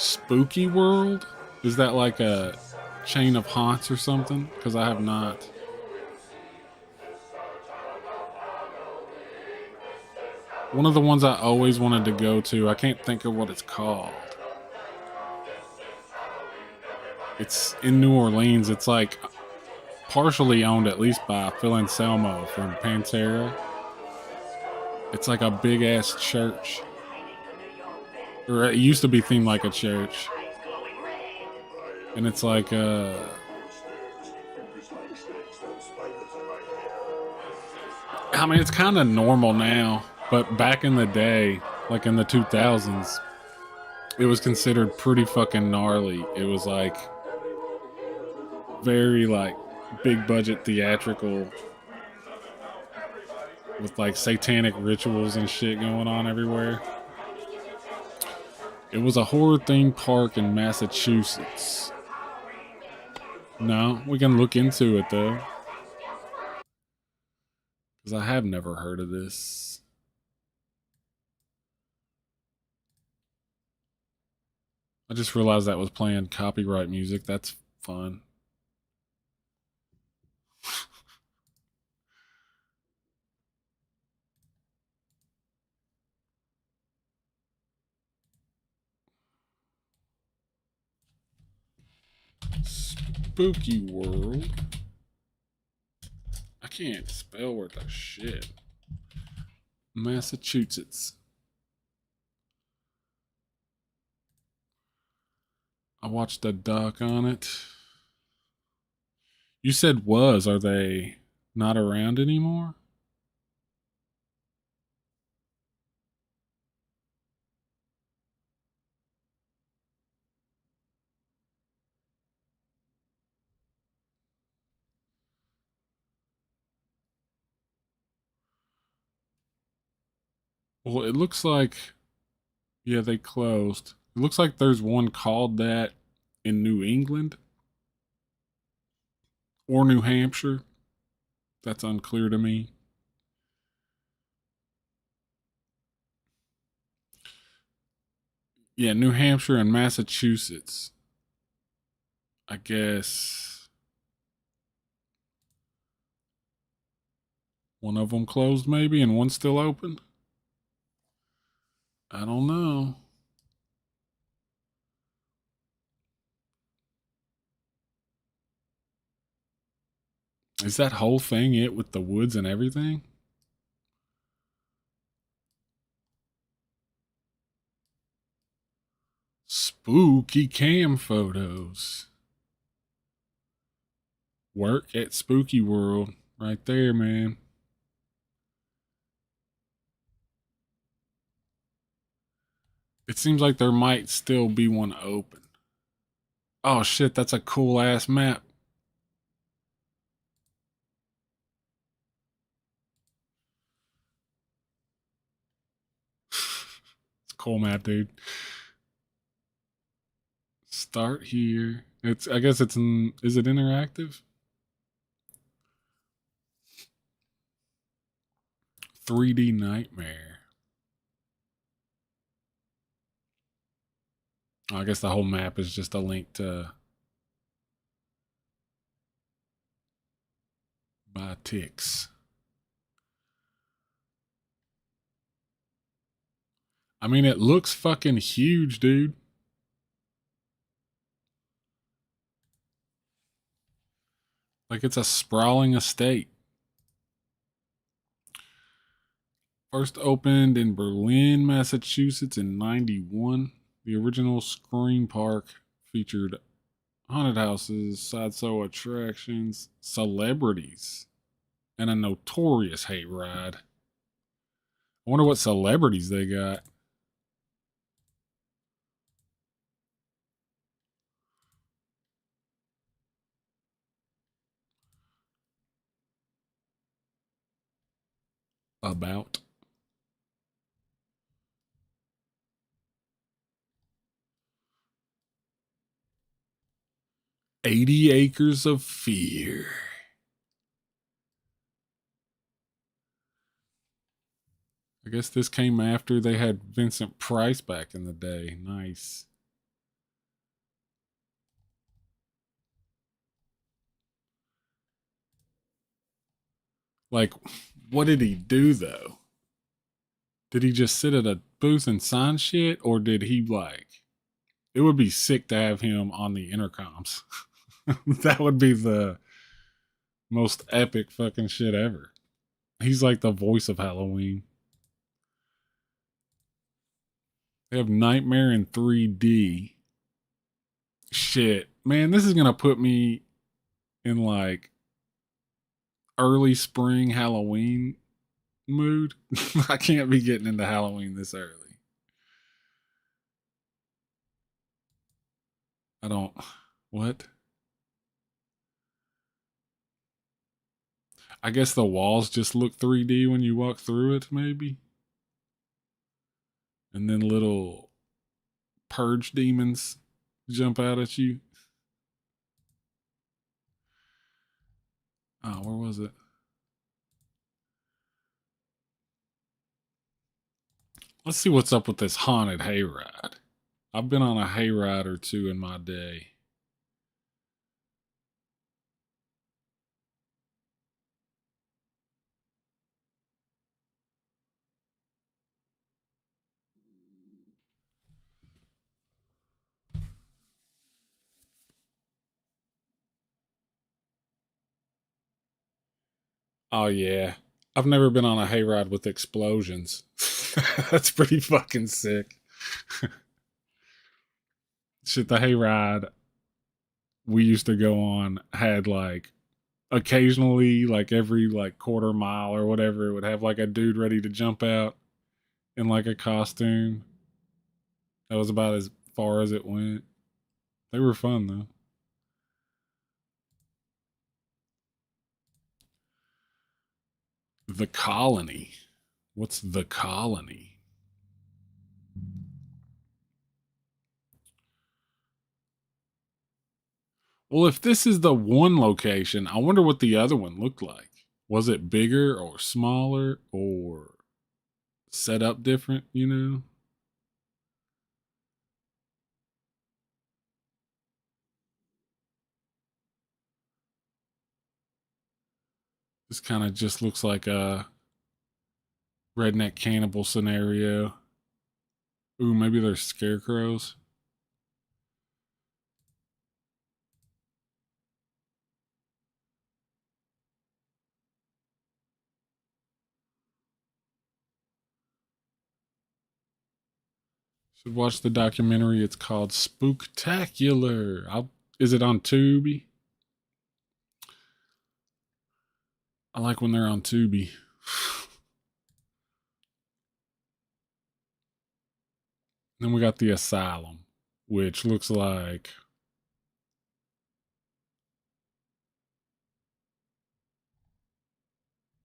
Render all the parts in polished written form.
Spooky World? Is that like a chain of haunts or something? Because I have not. One of the ones I always wanted to go to, I can't think of what it's called. It's in New Orleans. It's like partially owned at least by Phil Anselmo from Pantera. It's like a big ass church. Or it used to be themed like a church. And it's like I mean it's kind of normal now, but back in the day, like in the 2000s, it was considered pretty fucking gnarly. It was like very like big budget theatrical with like satanic rituals and shit going on everywhere. It was a horror theme park in Massachusetts. No, we can look into it though, because I have never heard of this. I just realized that was playing copyright music. That's fun. Spooky World. I can't spell worth a shit. Massachusetts. I watched a doc on it. You said was. Are they not around anymore? Well, it looks like, yeah, they closed. It looks like there's one called that in New England or New Hampshire. That's unclear to me. Yeah, New Hampshire and Massachusetts. I guess one of them closed maybe and one's still open. I don't know. Is that whole thing it with the woods and everything? Spooky cam photos. Work at Spooky World. Right there, man. It seems like there might still be one open. Oh shit, that's a cool ass map. It's a cool map, dude. Start here. It's I guess it's in is it interactive? 3D nightmare. Oh, I guess the whole map is just a link to buy ticks. I mean, it looks fucking huge, dude. Like it's a sprawling estate. First opened in Berlin, Massachusetts in 91. The original Screen Park featured haunted houses, sideshow attractions, celebrities, and a notorious hate ride. I wonder what celebrities they got. About 80 Acres of Fear. I guess this came after they had Vincent Price back in the day. Nice. Like, what did he do though? Did he just sit at a booth and sign shit, or did he like? It would be sick to have him on the intercoms. That would be the most epic fucking shit ever. He's like the voice of Halloween. They have Nightmare in 3D. Shit, man, this is gonna put me in like early spring Halloween mood. I can't be getting into Halloween this early. I don't. What? I guess the walls just look 3D when you walk through it, maybe. And then little purge demons jump out at you. Oh, where was it? Let's see what's up with this haunted hayride. I've been on a hayride or two in my day. Oh yeah. I've never been on a hayride with explosions. That's pretty fucking sick. Shit, the hayride we used to go on had like occasionally, like every like quarter mile or whatever, it would have like a dude ready to jump out in like a costume. That was about as far as it went. They were fun though. The Colony. What's the Colony? Well, if this is the one location, I wonder what the other one looked like. Was it bigger or smaller or set up different, you know? This kind of just looks like a redneck cannibal scenario. Ooh, maybe there's scarecrows. Should watch the documentary. It's called Spooktacular. Is it on Tubi? I like when they're on Tubi. Then we got the Asylum, which looks like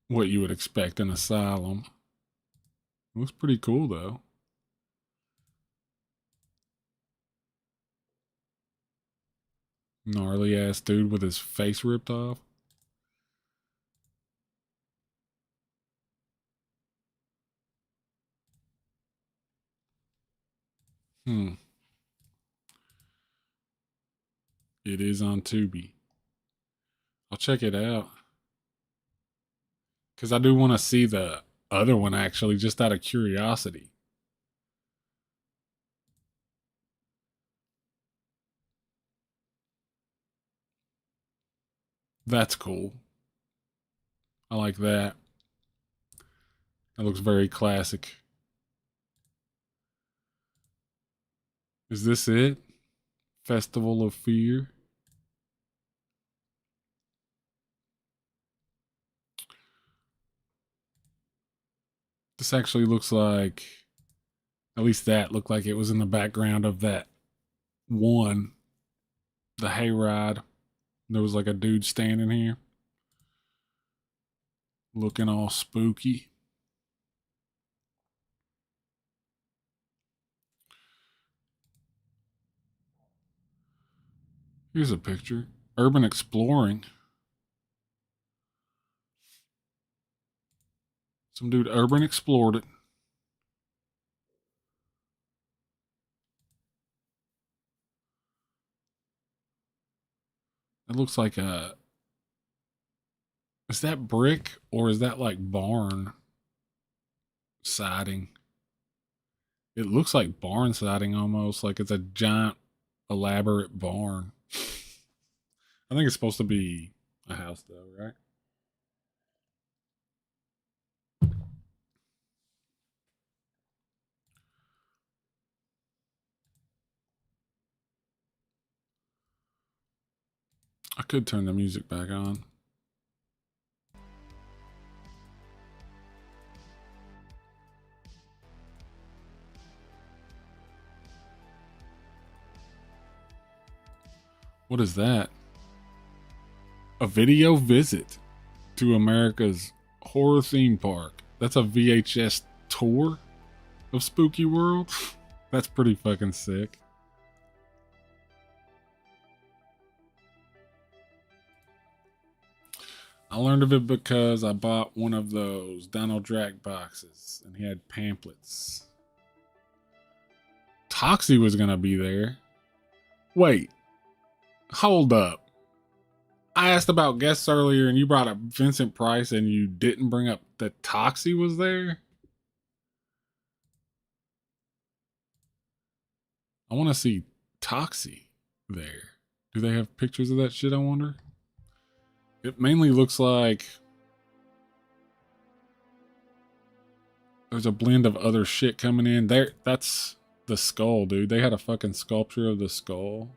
what you would expect an asylum. Looks pretty cool though. Gnarly ass dude with his face ripped off. Hmm. It is on Tubi. I'll check it out. Because I do want to see the other one actually, just out of curiosity. That's cool. I like that. That looks very classic. Is this it? Festival of Fear? This actually looks like, at least that looked like it was in the background of that one, the hayride. There was like a dude standing here looking all spooky. Here's a picture. Urban exploring. Some dude urban explored it. It looks like a Is that brick or is that like barn siding? It looks like barn siding almost, like it's a giant, elaborate barn. I think it's supposed to be a house though, right? I could turn the music back on. What is that? A video visit to America's horror theme park. That's a VHS tour of Spooky World. That's pretty fucking sick. I learned of it because I bought one of those Donald Drack boxes and he had pamphlets. Toxie was gonna be there. Wait, hold up. I asked about guests earlier and you brought up Vincent Price and you didn't bring up that Toxie was there? I want to see Toxie there. Do they have pictures of that shit, I wonder? It mainly looks like there's a blend of other shit coming in. There, that's the skull, dude. They had a fucking sculpture of the skull.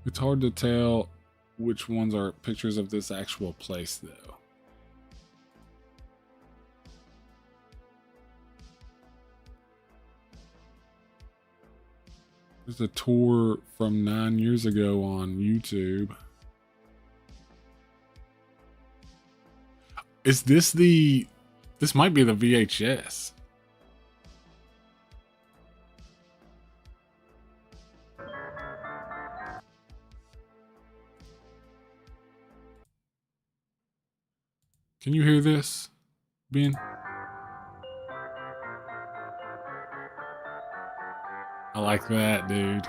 It's hard to tell which ones are pictures of this actual place, though. There's a tour from 9 years ago on YouTube. Is this the... This might be the VHS. Can you hear this, Ben? I like that, dude.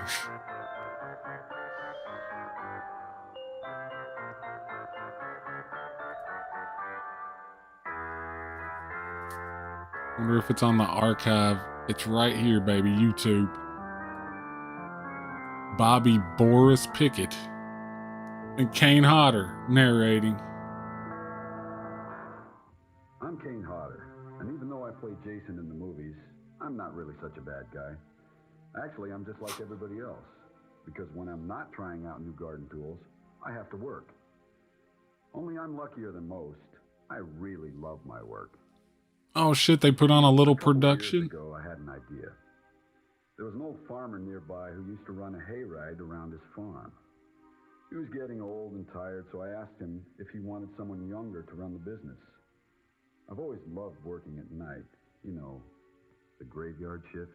Wonder if it's on the archive. It's right here, baby. YouTube. Bobby Boris Pickett and Kane Hodder narrating. I'm Kane Hodder, and even though I played Jason in the movies, I'm not really such a bad guy. Actually, I'm just like everybody else, because when I'm not trying out new garden tools, I have to work. Only I'm luckier than most. I really love my work. Oh shit, they put on a little production? Years ago, I had an idea. There was an old farmer nearby who used to run a hayride around his farm. He was getting old and tired, so I asked him if he wanted someone younger to run the business. I've always loved working at night, you know, the graveyard shift.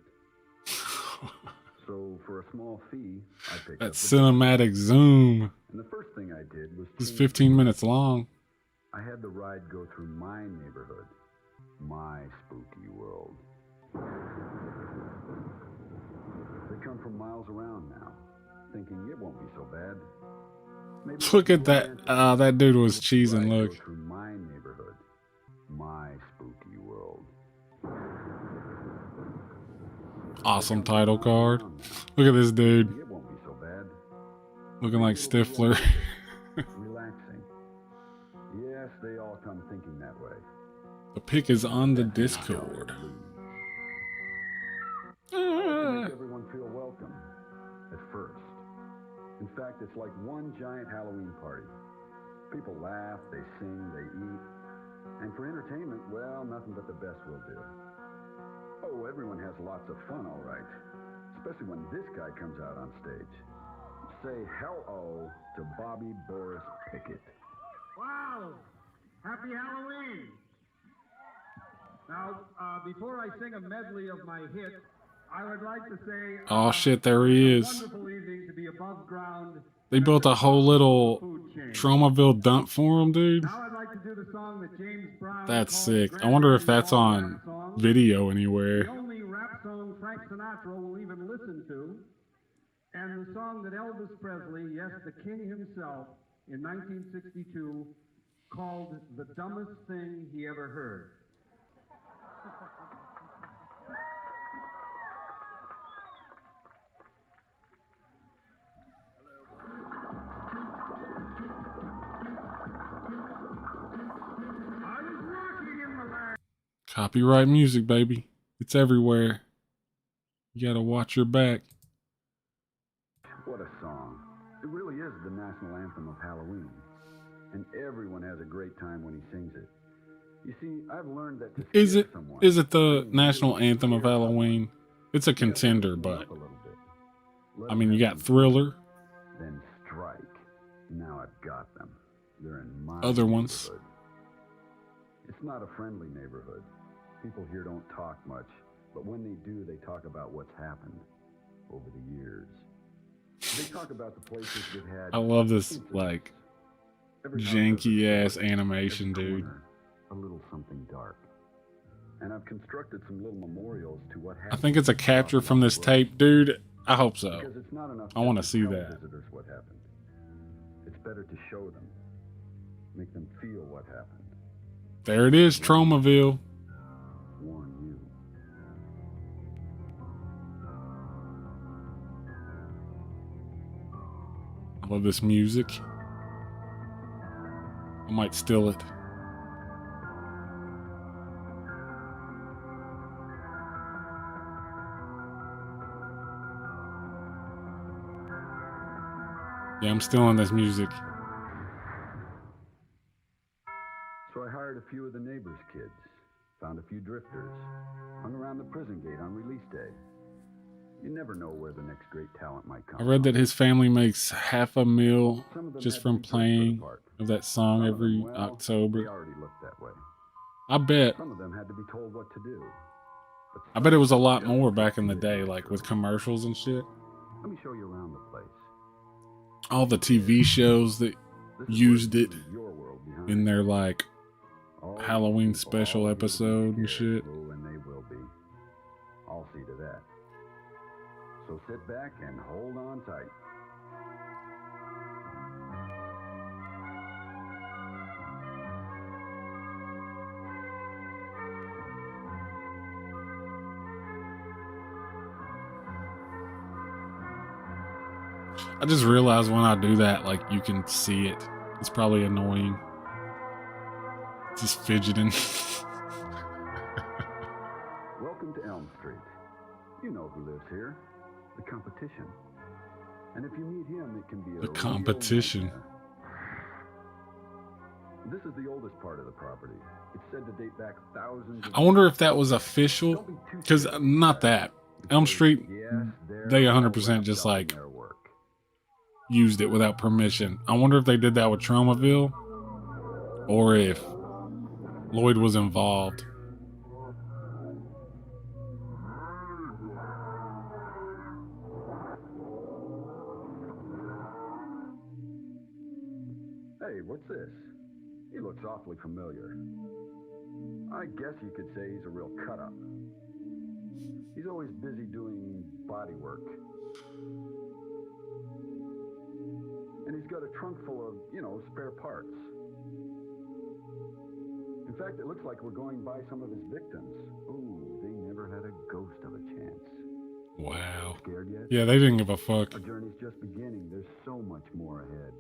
So for a small fee, I picked that up cinematic zoom. And the first thing I did was it's 15 minutes long. I had the ride go through my neighborhood, my spooky world. They come from miles around now, thinking it won't be so bad. Maybe look at that. That dude was cheesing. Look. Go through my neighborhood, my spooky world. Awesome title card. Look at this dude. It won't be so bad. Looking like Stifler. Relaxing. Yes, they all come thinking that way. The pic is on the Discord. Make everyone feel welcome at first. In fact, it's like one giant Halloween party. People laugh, they sing, they eat. And for entertainment, well, nothing but the best will do. Oh, everyone has lots of fun, all right. Especially when this guy comes out on stage. Say hello to Bobby Boris Pickett. Wow! Happy Halloween! Now, before I sing a medley of my hits, I would like to say... Oh shit, there he is. Wonderful evening to be above ground. They built a whole little Tromaville dump for him, dude. Now I'd like to do the song that James Brown That's called sick. I wonder if grandpa's that's all on rap songs. video The anywhere. only rap song Frank Sinatra will even listen to, and the song that Elvis Presley, yes, the king himself, in 1962, called the dumbest thing he ever heard. I was walking in the land. Copyright music, baby. It's everywhere. You gotta watch your back. What a song. It really is the national anthem of Halloween. And everyone has a great time when he sings it. You see, I've learned that to Is scare it someone, is it the really national scare anthem of someone, Halloween? It's a you have to contender, loosen them but up a little bit. Let I them mean, you have got some Thriller, fun, then strike. Now I've got them. They're in my other ones. neighborhood. It's not a friendly neighborhood. People here don't talk much, but when they do, they talk about what's happened over the years. They talk about the places they've had. I love this incidents. like Every house has a janky ass story. animation, Every dude. corner, a little something dark. And I've constructed some little memorials to what I happened. think it's a capture from this tape, dude. I hope so. Because it's not enough I want to just see tell that. visitors what happened. It's better to show them, make them feel what happened, There it is, Tromaville. warn you. I love this music. I might steal it. Yeah, I'm stealing this music. So I hired a few of the neighbors' kids, found a few drifters, hung around the prison gate on release day. You never know where the next great talent might come I read from. that his family makes $500,000 Some of them just had from research for the playing part. of that song Some of them, every well, They October. already looked that way. I bet Some of them had to be told what to do. But I bet it was a some lot just more back in the did day, what's like with true. commercials and shit. Let me show you around the place. All the TV shows that This is used where it you leave your world behind. in their like All Halloween these people, special all of you will be episode and scared. shit. Oh, and they will be. I'll see to that. So sit back and hold on tight. I just realized when I do that, like you can see it. It's probably annoying. Just fidgeting. Welcome to Elm Street. You know who lives here. The competition. And if you meet him, it can be a The real competition. nightmare. This is the oldest part of the property. It's said to date back thousands of I wonder years. if that was official. Don't be too Because scared. not that. Elm Because, Street, yes, they're they all 100% wrapped just up in like their work. used it without permission. I wonder if they did that with Tromaville. Or if Lloyd was involved. Hey, what's this? He looks awfully familiar. I guess you could say he's a real cut-up. He's always busy doing body work. And he's got a trunk full of, spare parts. In fact, it looks like we're going by some of his victims. Ooh, they never had a ghost of a chance. Wow. Scared yet? Yeah, they didn't give a fuck. Our journey's just beginning. There's so much more ahead.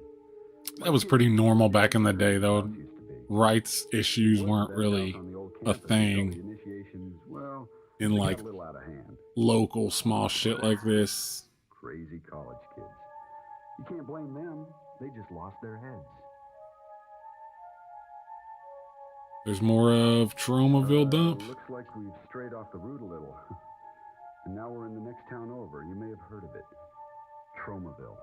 That was pretty normal back in the day, though. Used to be. Rights issues weren't really On the old a campus until thing the initiations, well, in they got like a little out of hand. local small shit like this. Crazy college kids. You can't blame them. They just lost their heads. There's more of Tromaville Dump. Looks like we've strayed off the route a little. And now we're in the next town over. You may have heard of it. Tromaville.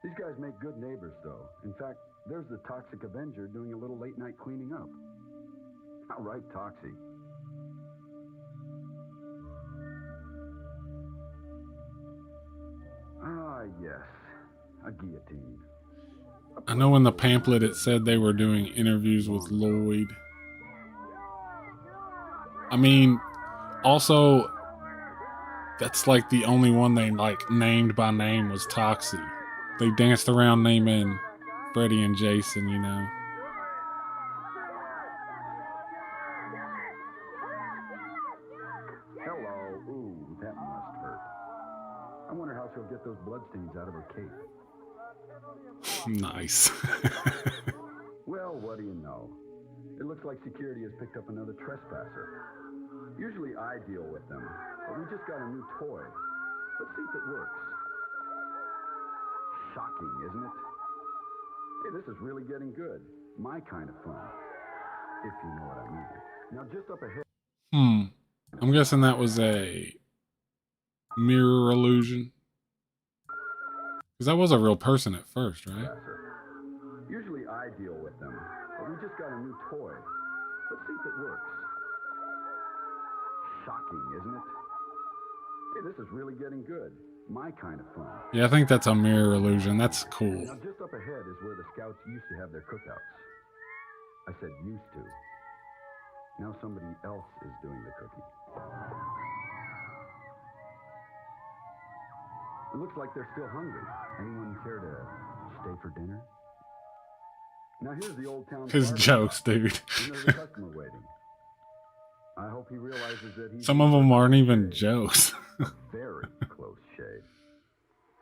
These guys make good neighbors, though. In fact, there's the Toxic Avenger doing a little late-night cleaning up. All right, Toxie. Ah, yes. A guillotine. I know in the pamphlet it said they were doing interviews with Lloyd. I mean, also, that's like the only one they like named by name was Toxie. They danced around naming Freddy and Jason, you know. Hello. Ooh, that must hurt. I wonder how she'll get those bloodstains out of her cape. Nice. Well, what do you know? It looks like security has picked up another trespasser. Usually I deal with them, but we just got a new toy. Let's see if it works. Shocking, isn't it? Hey, this is really getting good. My kind of fun. If you know what I mean. Now just up ahead. I'm guessing that was a mirror illusion. Because that was a real person at first, right? Usually I deal with them, but we just got a new toy. Let's see if it works. Shocking, isn't it? Hey, this is really getting good. My kind of fun. Yeah, I think that's a mirror illusion. That's cool. Now just up ahead is where the scouts used to have their cookouts. I said used to. Now somebody else is doing the cooking. It looks like they're still hungry. Anyone care to stay for dinner? Now here's the old town. His jokes, dude. And there's a customer waiting. I hope he realizes that he's Some of them aren't even jokes. very close shave.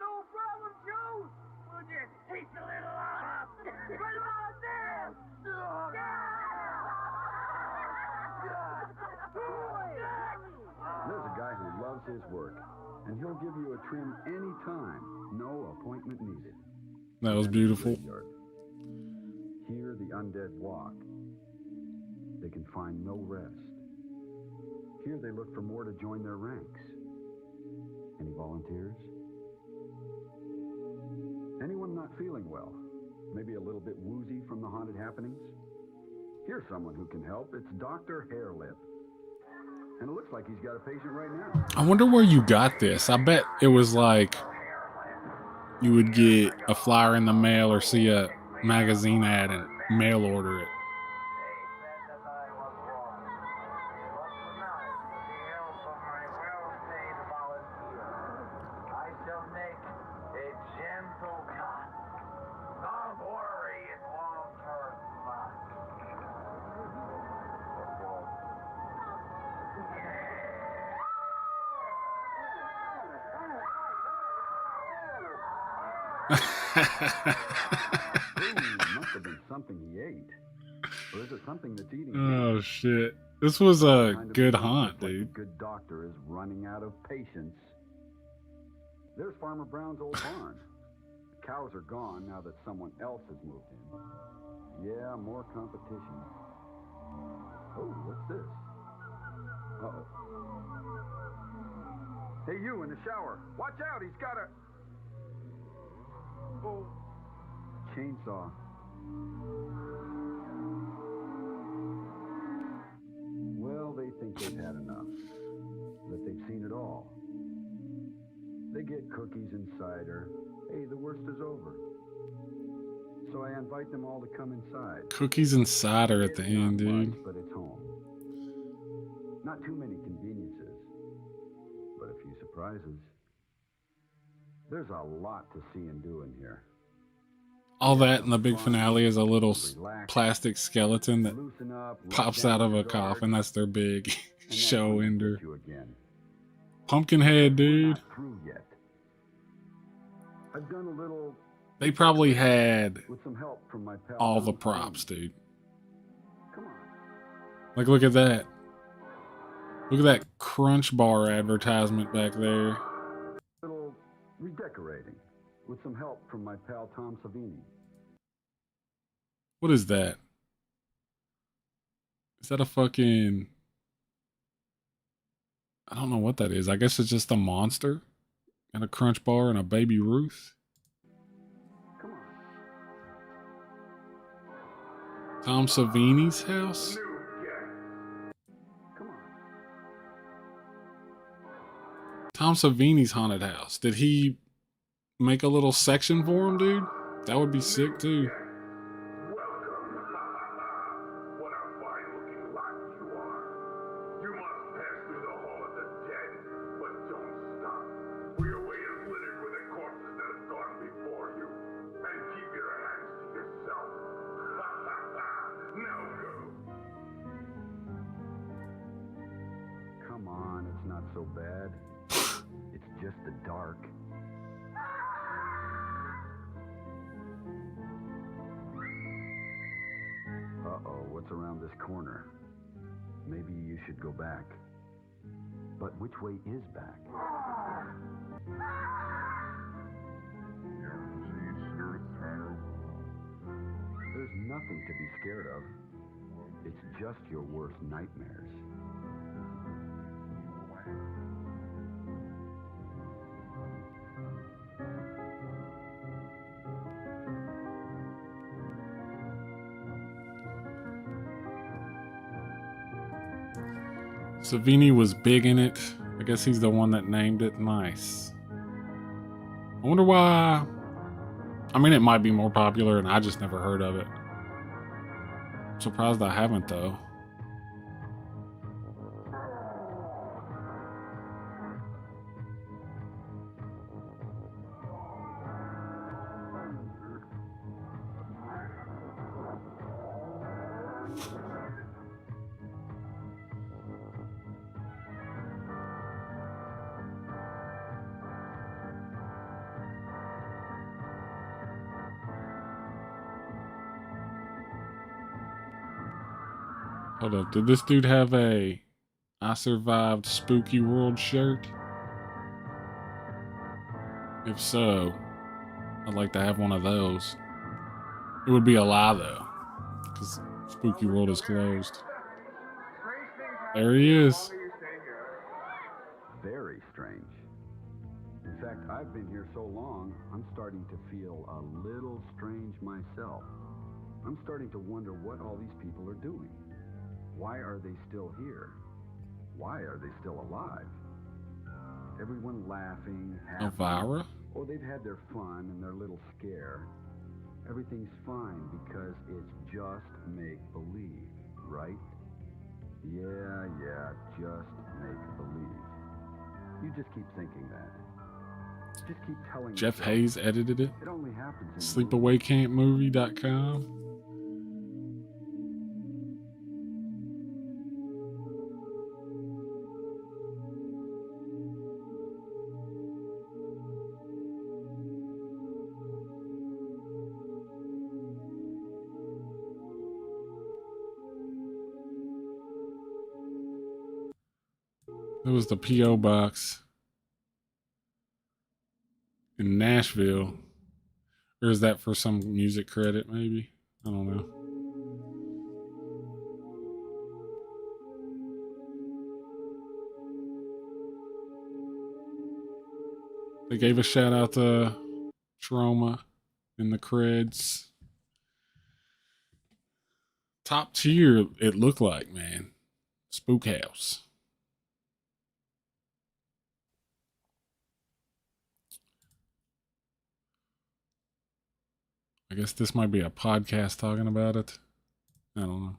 No problem, Joe. We'll just taste a little off. Right about there. There's a guy who loves his work, and he'll give you a trim anytime. No appointment needed. That was beautiful. Here the undead walk. They can find no rest. Here they look for more to join their ranks. Any volunteers? Anyone not feeling well? Maybe a little bit woozy from the haunted happenings? Here's someone who can help. It's Dr. Hairlip. And it looks like he's got a patient right now. I wonder where you got this. I bet it was like you would get a flyer in the mail or see a magazine ad and mail order it. Ooh, must have been something he ate. Or is it something that's eating him? Oh shit. This was a good haunt, Like dude. a good doctor is running out of patience. There's Farmer Brown's old barn. The cows are gone now that someone else has moved in. Yeah, more competition. Oh, what's this? Uh-oh. Hey, you in the shower. Watch out, he's got a... Oh. Chainsaw. Well, they think they've had enough. That they've seen it all. They get cookies and cider. Hey, the worst is over. So I invite them all to come inside. Cookies and cider at the It's end, not dude. much, but it's home. Not too many conveniences, but a few surprises. There's a lot to see and do in here. All that in the big finale is a little plastic skeleton that Loosen up, let pops down out of your a guard, coffin. That's their big and that's show when we ender. get you again. Pumpkinhead, We're dude. not through yet. I've done a little They probably had with some help from my pal. all the Tom props, Savini. dude. Come on. Like, look at that. Look at that Crunch Bar advertisement back there. Little redecorating with some help from my pal Tom Savini. What is that? Is that a fucking... I don't know what that is. I guess it's just a monster and a Crunch Bar and a Baby Ruth. Come on. Tom Savini's house? Come on. Tom Savini's haunted house. Did he make a little section for him, dude? That would be sick too. Welcome. What a fine-looking lot you are. You must pass through the Hall of the Dead, but don't stop. For your way is littered with the corpses that have gone before you. And keep your hands to yourself. Now go. Come on, it's not so bad. It's just the dark. Uh-oh, what's around this corner? Maybe you should go back. But which way is back? There's nothing to be scared of. It's just your worst nightmares. Savini was big in it. I guess he's the one that named it. Nice. I wonder why. I mean, it might be more popular and I just never heard of it. I'm surprised I haven't, though. Hold up, did this dude have a I Survived Spooky World shirt? If so, I'd like to have one of those. It would be a lie though, because Spooky World is closed. There he is. Very strange. In fact, I've been here so long, I'm starting to feel a little strange myself. I'm starting to wonder what all these people are doing. Why are they still here? Why are they still alive? Everyone laughing, happy. Elvira? Oh, they've had their fun and their little scare. Everything's fine because it's just make-believe, right? Yeah, just make-believe. You just keep thinking that. Just keep telling Jeff yourself Hayes edited it. it only happens in Sleepawaycampmovie.com. It was the P.O. box in Nashville. Or is that for some music credit, maybe? I don't know. They gave a shout out to Trauma in the creds. Top tier, it looked like, man. Spook House. I guess this might be a podcast talking about it. I don't know.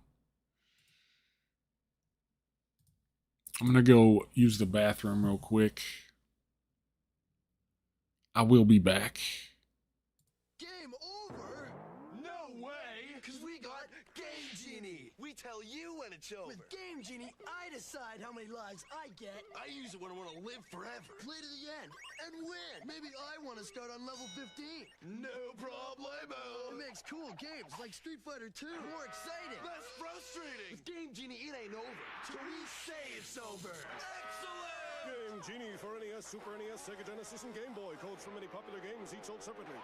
I'm going to go use the bathroom real quick. I will be back. Game over? No way! Because we got Game Genie! We tell you when it's over. With Game Genie, I decide how many lives I get. I use it when I want to live forever. Play to the end and win. Maybe I want to start on level 15. No problemo! It makes cool games like Street Fighter 2 more exciting. That's frustrating! With Game Genie, it ain't over. So we say it's over. Excellent! Game Genie for NES, Super NES, Sega Genesis, and Game Boy. Codes from many popular games, each sold separately.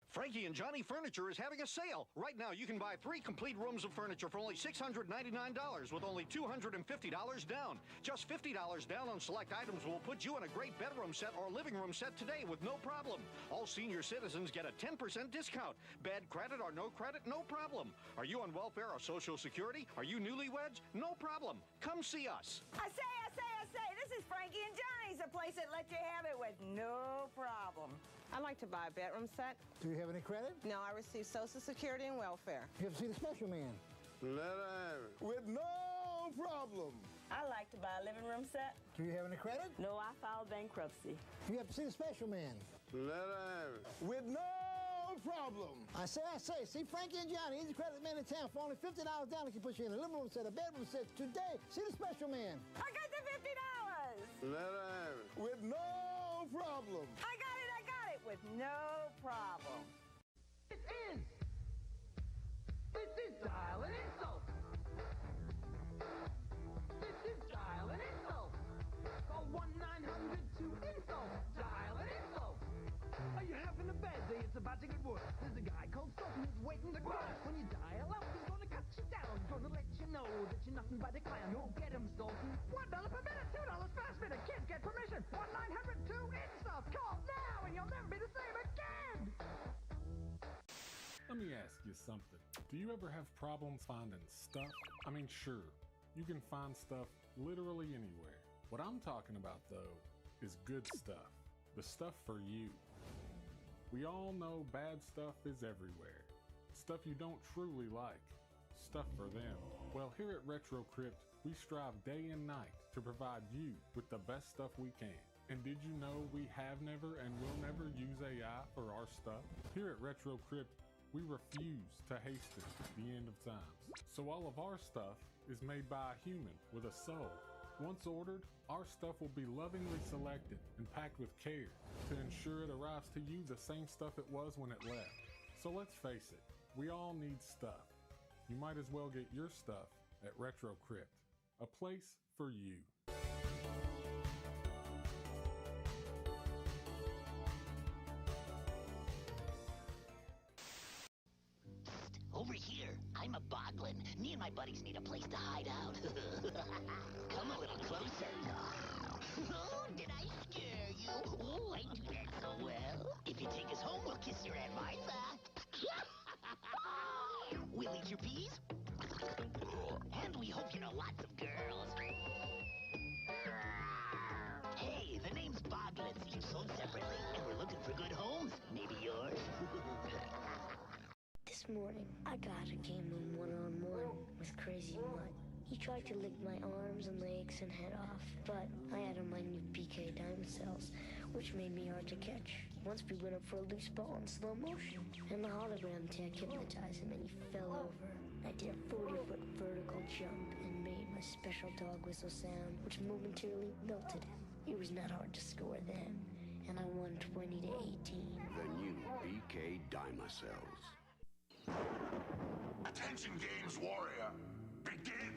Frankie and Johnny Furniture is having a sale. Right now, you can buy 3 complete rooms of furniture for only $699 with only $250 down. Just $50 down on select items will put you in a great bedroom set or living room set today with no problem. All senior citizens get a 10% discount. Bad credit or no credit, no problem. Are you on welfare or Social Security? Are you newlyweds? No problem. Come see us. I say, this is Frankie and Johnny's, a place place that lets you have it with no problem. I'd like to buy a bedroom set. Do you have any credit? No, I receive Social Security and welfare. You ever see the special man? Let her have it. With no problem. I like to buy a living room set. Do you have any credit? No, I filed bankruptcy. You have to see the special man. Let her have it. With no problem. I say. See Frankie and Johnny, he's the credit man in town. For only $50 down, he can put you in a living room set, a bedroom set. Today, see the special man. I got the $50. Let her have it. With no problem. I got it with no problem. This is Dial and Insult. This is Dial and Insult. Call 1-900-2-INSULT. Dial and Insult. Are you having a bad day? It's about to get worse. There's a guy called Sultan who's waiting to grow. When you dial up, he's gonna cut you down. Gonna let you know that you're nothing but a clown. You'll get him, Sultan. $1 per minute, $2 fast minute. Kids get permission. 1-900-2-INSULT. Call now and you'll never be the same again. Let me ask you something. Do you ever have problems finding stuff? I mean, sure, you can find stuff literally anywhere. What I'm talking about, though, is good stuff. The stuff for you. We all know bad stuff is everywhere. Stuff you don't truly like. Stuff for them. Well, here at Retro Crypt, we strive day and night to provide you with the best stuff we can. And did you know we have never and will never use AI for our stuff? Here at Retro Crypt, we refuse to hasten the end of times. So all of our stuff is made by a human with a soul. Once ordered, our stuff will be lovingly selected and packed with care to ensure it arrives to you the same stuff it was when it left. So let's face it, we all need stuff. You might as well get your stuff at Retro Crypt, a place for you. Over here, I'm a boglin. Me and my buddies need a place to hide out. Come a little closer. Oh, did I scare you? Oh, I do that so well. If you take us home, we'll kiss your Aunt Martha. We'll eat your peas. And we hope you know lots of girls. Hey, the name's Boglins, each sold separately, and we're looking for good homes. Maybe yours. This morning, I got a game of one-on-one with Crazy Mutt. He tried to lick my arms and legs and head off, but I had on my new PK diamond cells, which made me hard to catch. Once we went up for a loose ball in slow motion, and the hologram tag hypnotized him and he fell over. I did a 40-foot vertical jump and made my special dog whistle sound, which momentarily melted him. It was not hard to score then, and I won 20-18. The new BK Dyma cells. Attention Games Warrior, begin!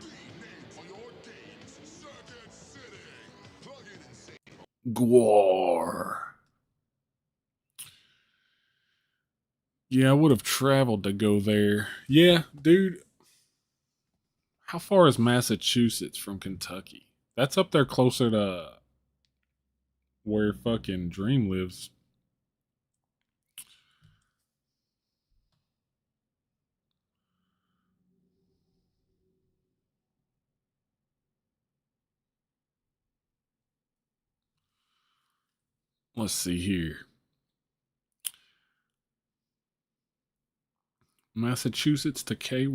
The name for your games, Circuit City. Plug in and say Gwar. Yeah, I would have traveled to go there. Yeah, dude. How far is Massachusetts from Kentucky? That's up there closer to where fucking Dream lives. Let's see here. Massachusetts to KY.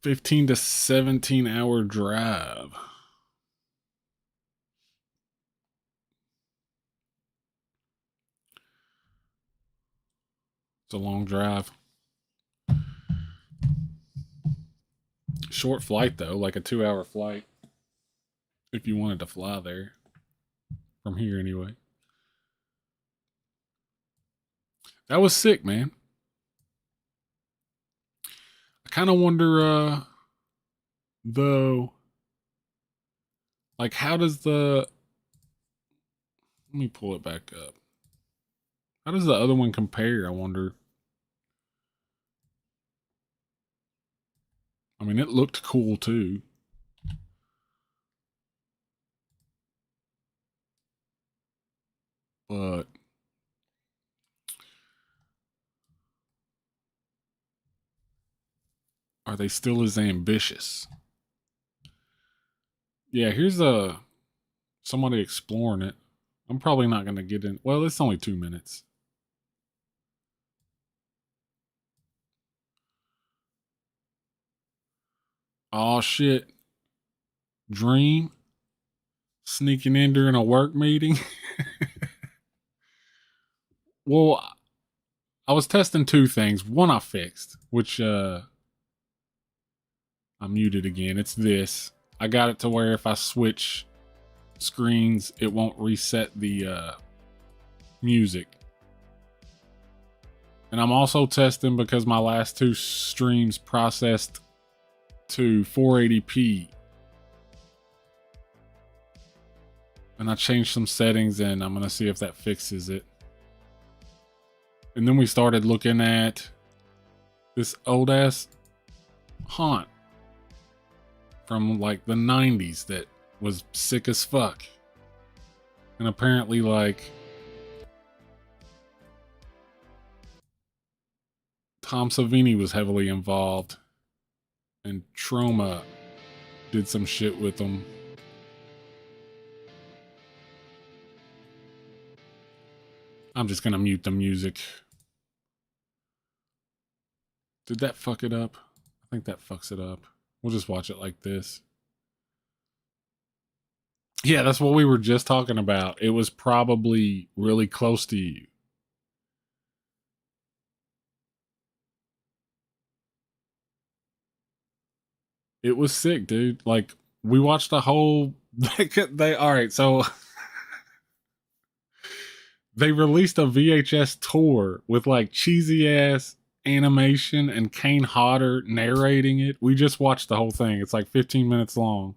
$15 to 17-hour drive. It's a long drive. Short flight, though, like a 2-hour flight. If you wanted to fly there. From here, anyway. That was sick, man. I kind of wonder, though, like, how does the... Let me pull it back up. How does the other one compare, I wonder? I mean, it looked cool, too. But Are they still as ambitious? Yeah, here's somebody exploring it. I'm probably not going to get in. Well, it's only 2 minutes. Oh shit. Dream sneaking in during a work meeting. Well, I was testing 2 things. One I fixed, which I muted again. It's this. I got it to where if I switch screens, it won't reset the music. And I'm also testing because my last 2 streams processed to 480p. And I changed some settings and I'm going to see if that fixes it. And then we started looking at this old ass haunt from like the 90s that was sick as fuck. And apparently like Tom Savini was heavily involved and Trauma did some shit with them. I'm just gonna mute the music. Did that fuck it up? I think that fucks it up. We'll just watch it like this. Yeah, that's what we were just talking about. It was probably really close to you. It was sick, dude. Like, we watched the whole... all right, so... they released a VHS tour with, like, cheesy-ass animation and Kane Hodder narrating it. We just watched the whole thing. It's like 15 minutes long.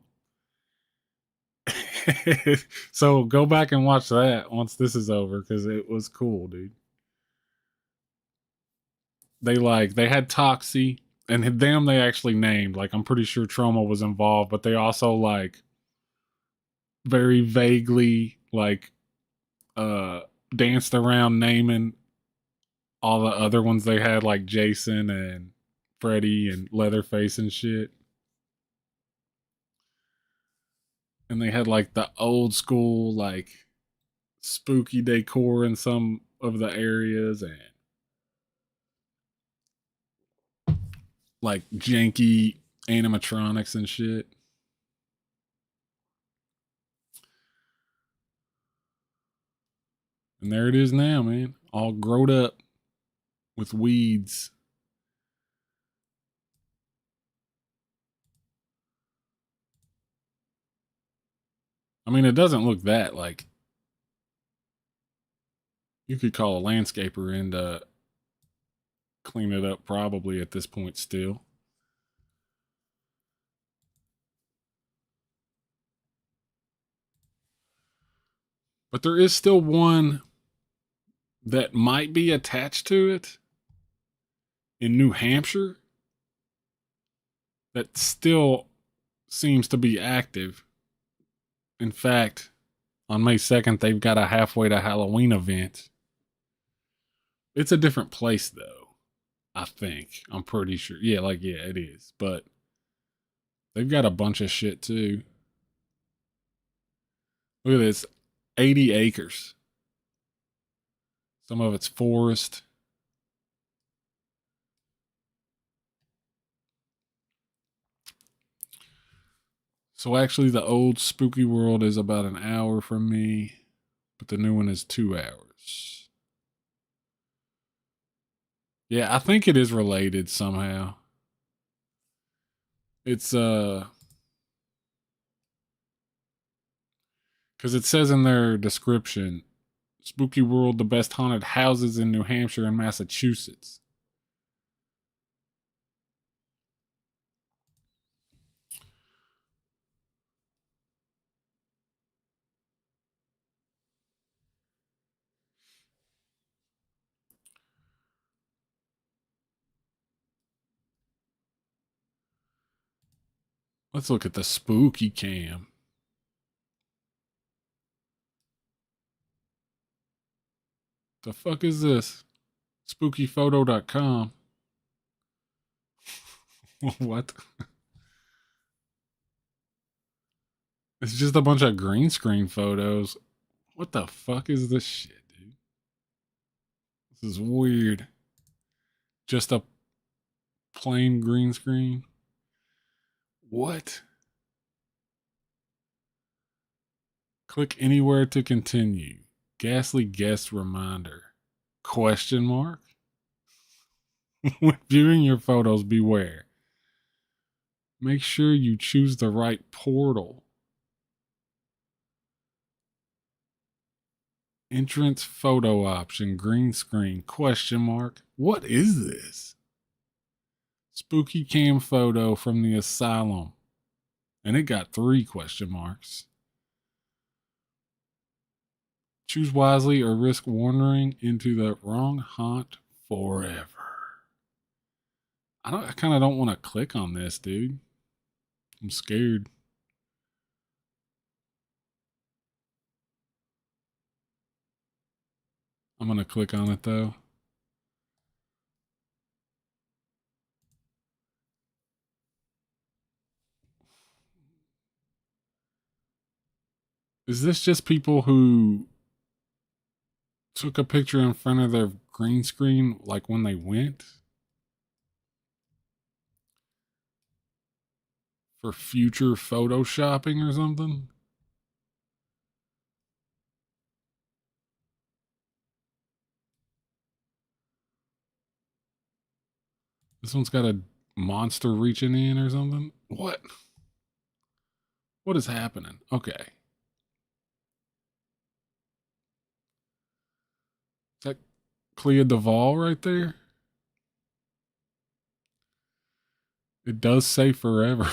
So go back and watch that once this is over because it was cool, dude. They had Toxie and them they actually named. Like, I'm pretty sure Trauma was involved, but they also like very vaguely like danced around naming all the other ones they had, like Jason and Freddy and Leatherface and shit. And they had like the old school like spooky decor in some of the areas and like janky animatronics and shit. And there it is now, man. All growed up with weeds. I mean, it doesn't look that like you could call a landscaper and clean it up probably at this point still. But there is still one that might be attached to it in New Hampshire that still seems to be active. In fact, on May 2nd, they've got a halfway to Halloween event. It's a different place, though, I think. I'm pretty sure. Yeah, it is. But they've got a bunch of shit, too. Look at this. 80 acres. Some of it's forest. So actually, the old Spooky World is about an hour from me, but the new one is 2 hours. Yeah, I think it is related somehow. It's, because it says in their description, Spooky World, the best haunted houses in New Hampshire and Massachusetts. Let's look at the spooky cam. The fuck is this? Spookyphoto.com. What? It's just a bunch of green screen photos. What the fuck is this shit, dude? This is weird. Just a plain green screen. What? Click anywhere to continue. Ghastly guest reminder. Question mark? When viewing your photos, beware. Make sure you choose the right portal. Entrance photo option, green screen, question mark. What is this? Spooky cam photo from the asylum. And it got 3 question marks. Choose wisely or risk wandering into the wrong haunt forever. I kind of don't want to click on this, dude. I'm scared. I'm going to click on it though. Is this just people who took a picture in front of their green screen like when they went? For future photoshopping or something? This one's got a monster reaching in or something? What? What is happening? Okay. Is that Clea Duvall right there? It does say forever.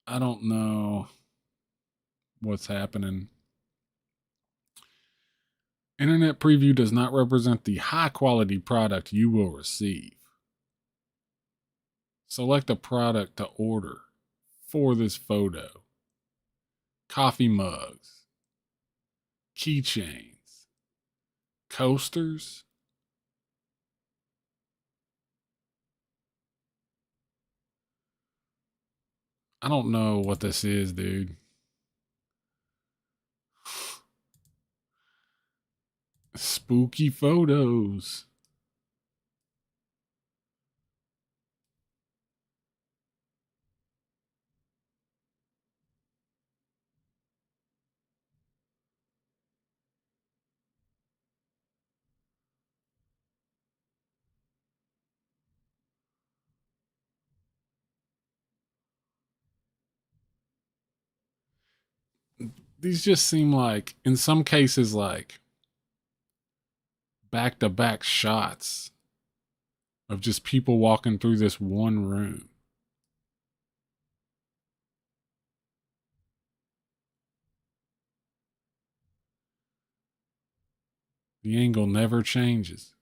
I don't know what's happening. Internet preview does not represent the high quality product you will receive. Select a product to order for this photo. Coffee mugs, keychains, coasters. I don't know what this is, dude. Spooky photos. These just seem like, in some cases, like back-to-back shots of just people walking through this one room. The angle never changes.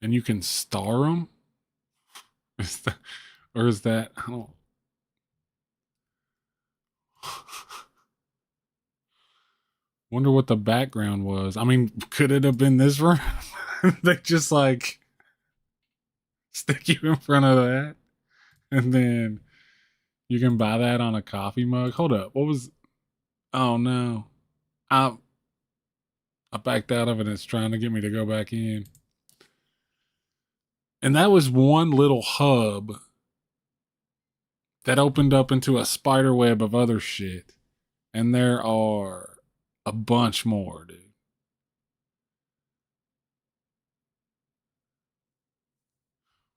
And you can star them? Or is that, I don't. Wonder what the background was. I mean, could it have been this room? They just like stick you in front of that, and then you can buy that on a coffee mug. Hold up, what was? Oh no, I backed out of it. And it's trying to get me to go back in, and that was one little hub that opened up into a spider web of other shit, and there are a bunch more, dude.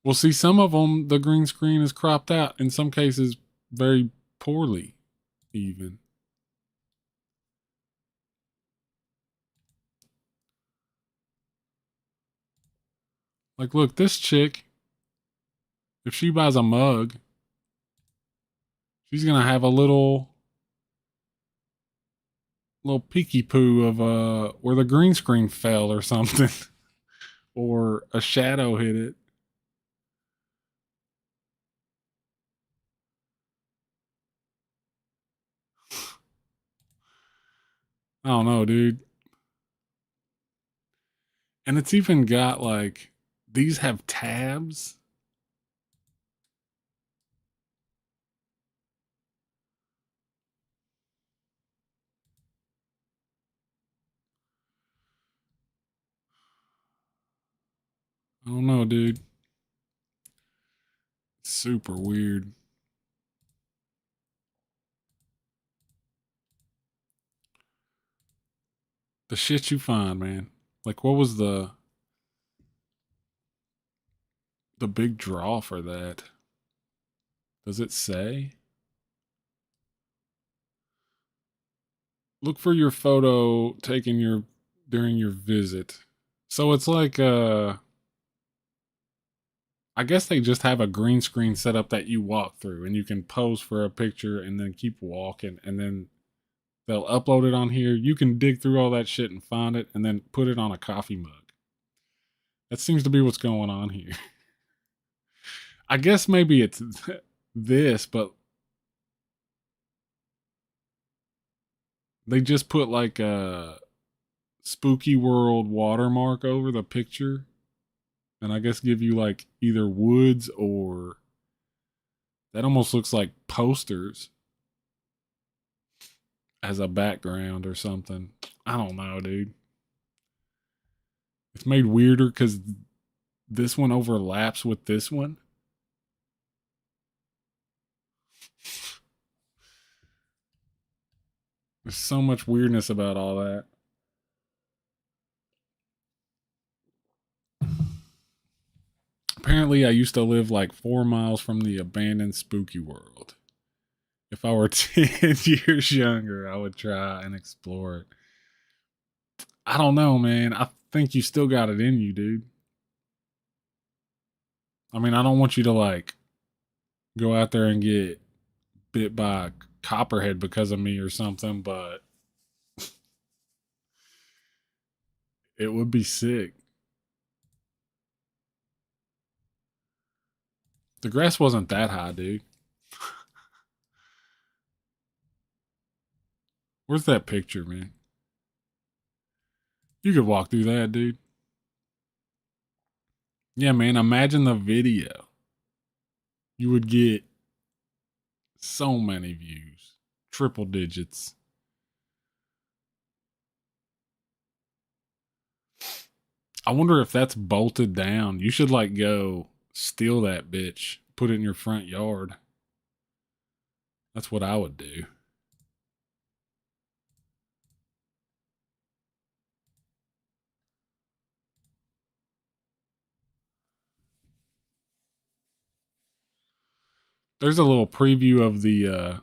Well, see, some of them, the green screen is cropped out. In some cases, very poorly, even. Like, look, this chick, if she buys a mug, she's gonna have a little peeky poo of where the green screen fell or something, or a shadow hit it. I don't know, dude. And it's even got like, these have tabs. I don't know, dude. Super weird. The shit you find, man. Like, what was the big draw for that? Does it say? Look for your photo taken during your visit. So it's like I guess they just have a green screen set up that you walk through and you can pose for a picture and then keep walking and then they'll upload it on here. You can dig through all that shit and find it and then put it on a coffee mug. That seems to be what's going on here. I guess maybe it's this, but they just put like a Spooky World watermark over the picture and I guess give you like either woods or that almost looks like posters as a background or something. I don't know, dude. It's made weirder because this one overlaps with this one. There's so much weirdness about all that. Apparently, I used to live like 4 miles from the abandoned Spooky World. If I were 10 years younger, I would try and explore it. I don't know, man. I think you still got it in you, dude. I mean, I don't want you to like go out there and get bit by a copperhead because of me or something, but it would be sick. The grass wasn't that high, dude. Where's that picture, man? You could walk through that, dude. Yeah, man, imagine the video. You would get so many views. Triple digits. I wonder if that's bolted down. You should like go steal that bitch. Put it in your front yard. That's what I would do. There's a little preview of the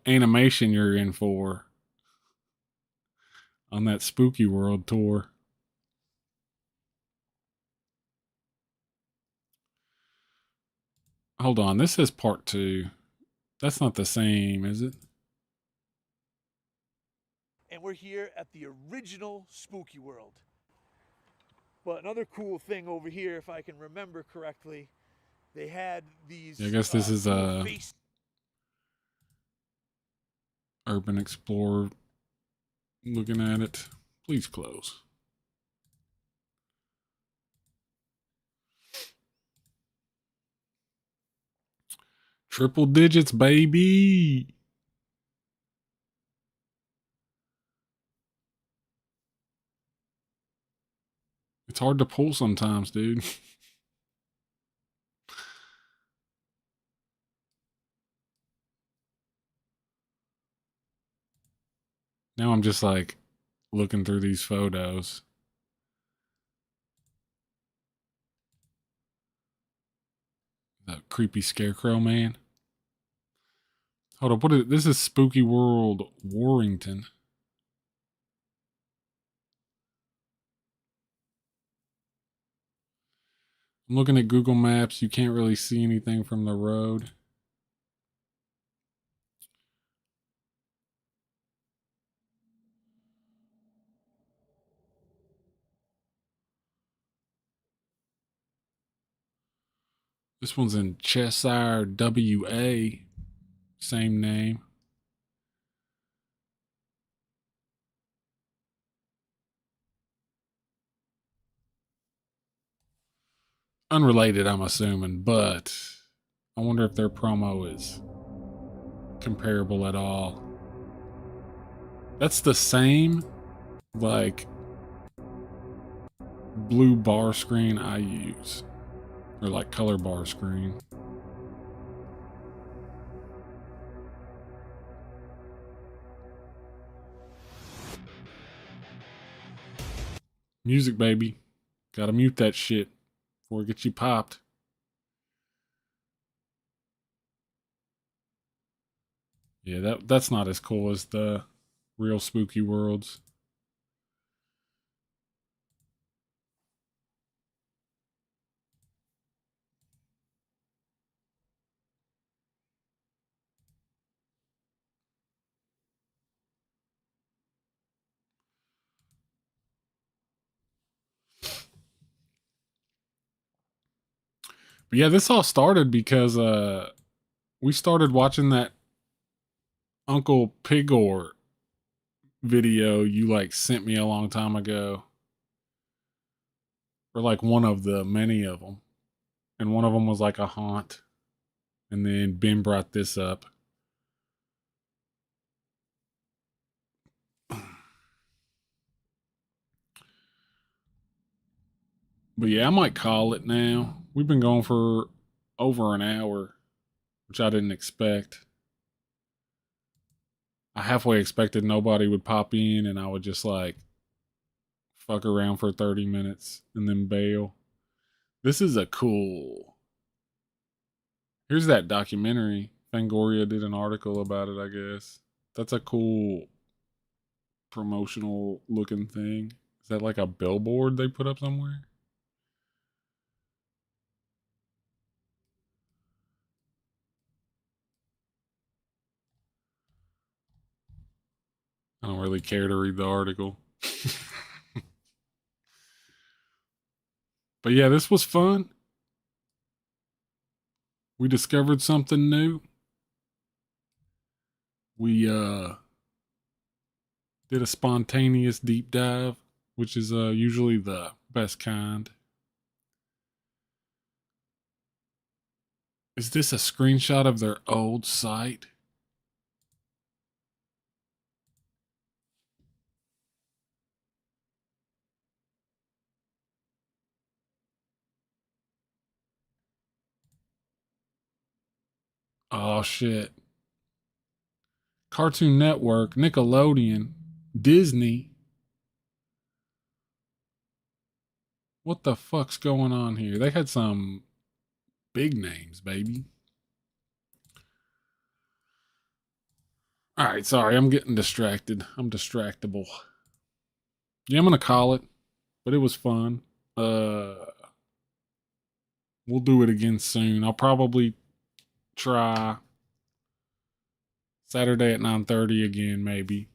animation you're in for on that Spooky World tour. Hold on, this is part 2. That's not the same, is it? And we're here at the original Spooky World. But another cool thing over here, if I can remember correctly, they had these. Yeah, I guess this is Urban Explorer looking at it. Please close. Triple digits, baby. It's hard to pull sometimes, dude. Now I'm just like looking through these photos. That creepy scarecrow man. Hold up, this is Spooky World Warrington. I'm looking at Google Maps. You can't really see anything from the road. This one's in Cheshire, WA. Same name. Unrelated, I'm assuming, but I wonder if their promo is comparable at all. That's the same, like, blue bar screen I use. Or like color bar screen. Music, baby. Gotta mute that shit before it gets you popped. Yeah, that's not as cool as the real Spooky Worlds. But yeah, this all started because we started watching that Uncle Pigor video you like sent me a long time ago. Or like one of the many of them. And one of them was like a haunt. And then Ben brought this up. But yeah, I might call it now. We've been going for over an hour, which I didn't expect. I halfway expected nobody would pop in and I would just like fuck around for 30 minutes and then bail. This is a cool. Here's that documentary. Fangoria did an article about it, I guess. That's a cool promotional looking thing. Is that like a billboard they put up somewhere? I don't really care to read the article. But yeah, this was fun. We discovered something new. We did a spontaneous deep dive, which is usually the best kind. Is this a screenshot of their old site? Oh shit. Cartoon Network, Nickelodeon, Disney. What the fuck's going on here? They had some big names, baby. Alright, sorry, I'm getting distracted. I'm distractible. Yeah, I'm gonna call it, but it was fun. We'll do it again soon. I'll probably try Saturday at 9:30 again, maybe.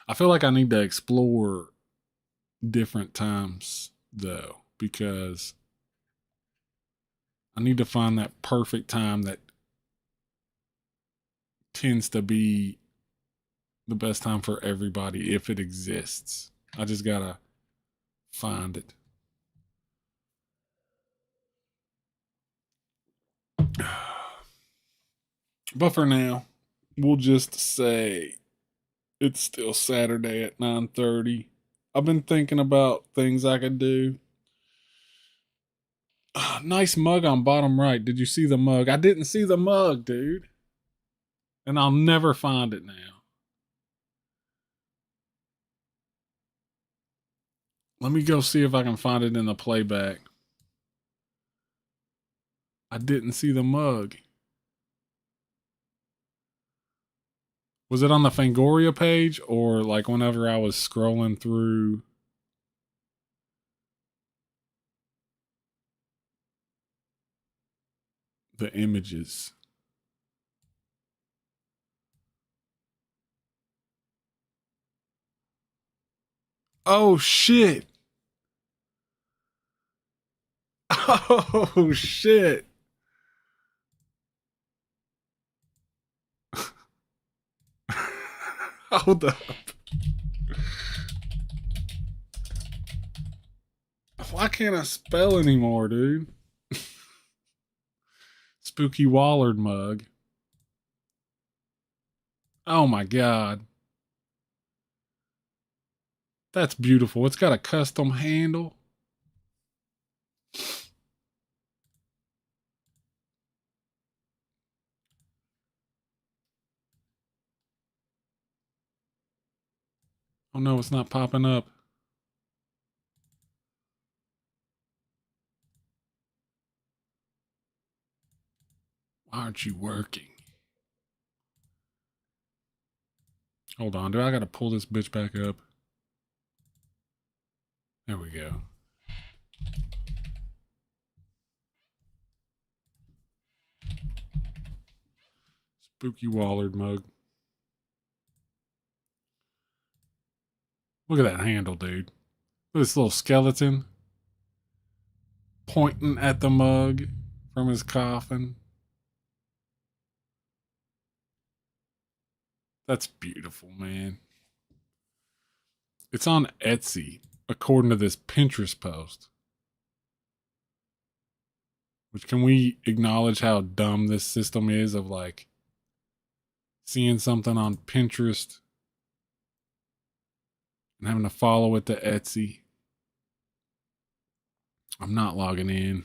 I feel like I need to explore different times though, because I need to find that perfect time that tends to be the best time for everybody if it exists. I just gotta find it. But for now, we'll just say it's still Saturday at 9:30. I've been thinking about things I could do. Nice mug on bottom right. Did you see the mug? I didn't see the mug, dude. And I'll never find it now. Let me go see if I can find it in the playback. I didn't see the mug. Was it on the Fangoria page or like whenever I was scrolling through the images? Oh shit. Oh shit. Hold up. Why can't I spell anymore, dude? Spooky Wallard mug. Oh my god. That's beautiful. It's got a custom handle. Oh no, it's not popping up. Why aren't you working? Hold on, do I gotta pull this bitch back up? There we go. Spooky Wallard mug. Look at that handle, dude. Look at this little skeleton pointing at the mug from his coffin. That's beautiful, man. It's on Etsy, according to this Pinterest post. Which, can we acknowledge how dumb this system is of like seeing something on Pinterest and having to follow it to Etsy? I'm not logging in.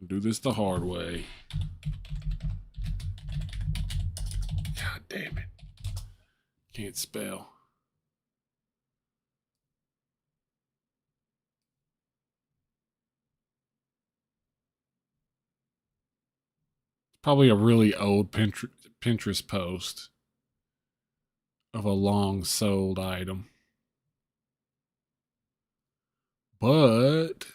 Do this the hard way. God damn it. Can't spell. Probably a really old Pinterest post of a long sold item. But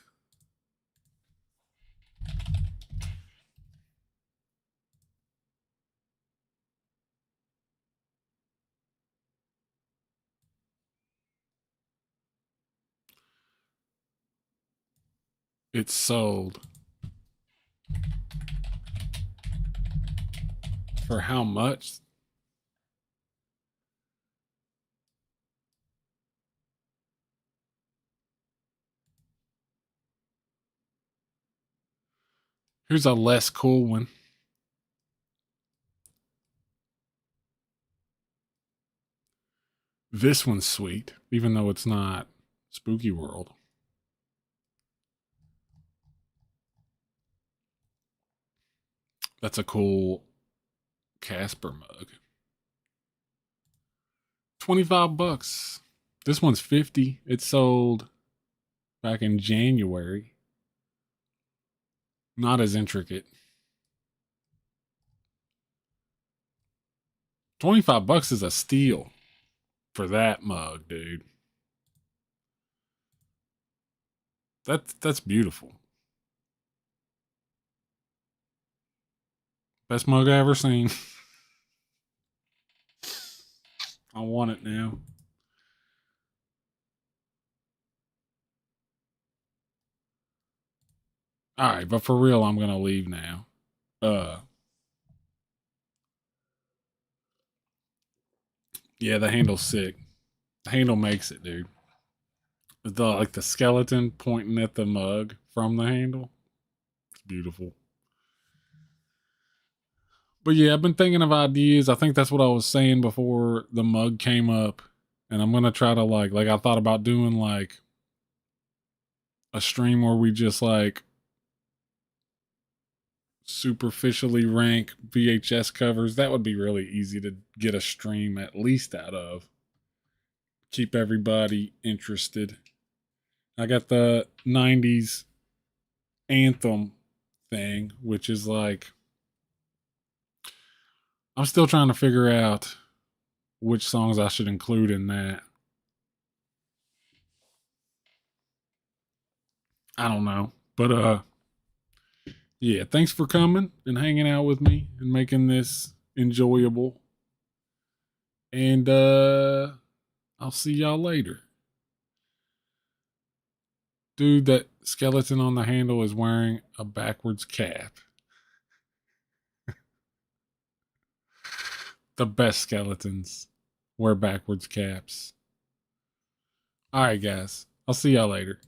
it's sold. For how much? Here's a less cool one. This one's sweet, even though it's not Spooky World. That's a cool Casper mug. $25. This one's $50. It sold back in January. Not as intricate. $25 is a steal for that mug, dude. That's beautiful. Best mug I ever seen. I want it now. All right, but for real, I'm gonna leave now. Yeah, the handle's sick. The handle makes it, dude. The skeleton pointing at the mug from the handle. It's beautiful. But yeah, I've been thinking of ideas. I think that's what I was saying before the mug came up. And I'm gonna try to like I thought about doing like a stream where we just like superficially rank VHS covers. That would be really easy to get a stream at least out of. Keep everybody interested. I got the 90s anthem thing, which is like, I'm still trying to figure out which songs I should include in that. I don't know. But yeah, thanks for coming and hanging out with me and making this enjoyable. And I'll see y'all later. Dude, that skeleton on the handle is wearing a backwards cap. The best skeletons wear backwards caps. Alright, guys. I'll see y'all later.